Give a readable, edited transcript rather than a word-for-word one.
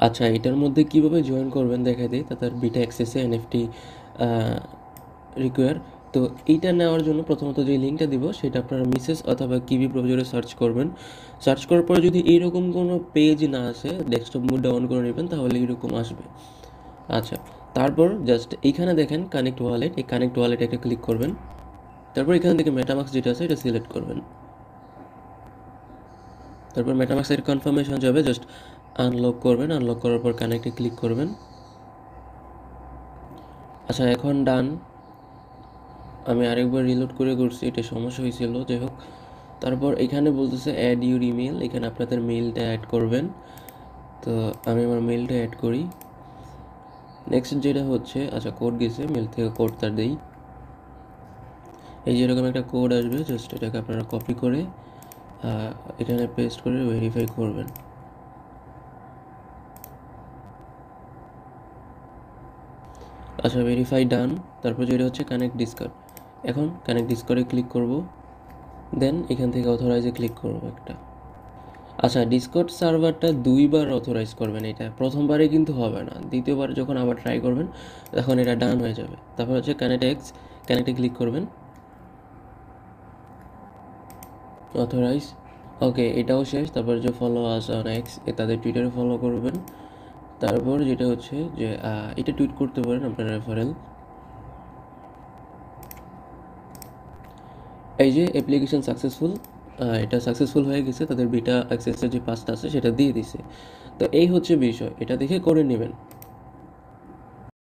আচ্ছা, এটার মধ্যে কিভাবে জয়েন করবেন দেখা দিই। তাদের বিটা অ্যাক্সেসে এনএফটি রিকোয়ার। তো এইটা নেওয়ার জন্য প্রথমত যে লিঙ্কটা দিব সেটা আপনারা মিসেস অথবা কিবি ব্রাউজারে সার্চ করবেন। সার্চ করার পরে যদি এইরকম কোনো পেজ না আসে, ডেস্কটপ মোড ডাউন করে নেবেন, তাহলে এরকম আসবে। আচ্ছা, তারপর জাস্ট এইখানে দেখেন কানেক্ট ওয়ালেট, এই কানেক্ট ওয়ালেটে একটা ক্লিক করবেন। তারপর এখান থেকে মেটামাক্স যেটা আছে এটা সিলেক্ট করবেন। তারপর মেটামাক্সের কনফার্মেশন যাবে, জাস্ট আনলক করবেন। আনলক করার পর কানেক্টে ক্লিক করবেন। আচ্ছা, এখন ডান। আমি আরেকবার রিলোড করে করছি, এটা সমস্যা হয়েছিল, যাই হোক। তারপর এখানে বলতেছে অ্যাড ইউর ইমেল, এখানে আপনাদের মেইলটা অ্যাড করবেন। তো আমি আমার মেইলটা অ্যাড করি। নেক্সট যেটা হচ্ছে, আচ্ছা কোড গেছে, মেল থেকে কোডটা দেই। এই যেরকম একটা কোড আসবে, জাস্ট এটাকে আপনারা কপি করে এখানে পেস্ট করে ভেরিফাই করবেন। আচ্ছা, ভেরিফাই ডান। তারপর যেটা হচ্ছে কানেক্ট ডিসকর্ড। এখন কানেক্ট ডিসকর্ডে ক্লিক করব, দেন এখান থেকে অথরাইজে ক্লিক করব একটা। আচ্ছা, ডিসকর্ড সার্ভারটা দুইবার অথরাইজ করবেন। এটা প্রথমবারে কিন্তু হবে না, দ্বিতীয়বার যখন আবার ট্রাই করবেন তখন এটা ডান হয়ে যাবে। তারপর হচ্ছে কানেক্টে ক্লিক করবেন, অথরাইজ। ওকে, এটাও শেষ। তারপর যে ফলো আস অন এক্স, তাদের টুইটারে ফলো করবেন। তারপর যেটা হচ্ছে যে এটা টুইট করতে পারেন আপনার রেফারেল। এই যে অ্যাপ্লিকেশন সাকসেসফুল, এটা সাকসেসফুল হয়ে গেছে, তাদের বিটা অ্যাক্সেসের যে পাসটা আছে সেটা দিয়ে দিছে। তো এই হচ্ছে বিষয়, এটা দেখে করে নেবেন।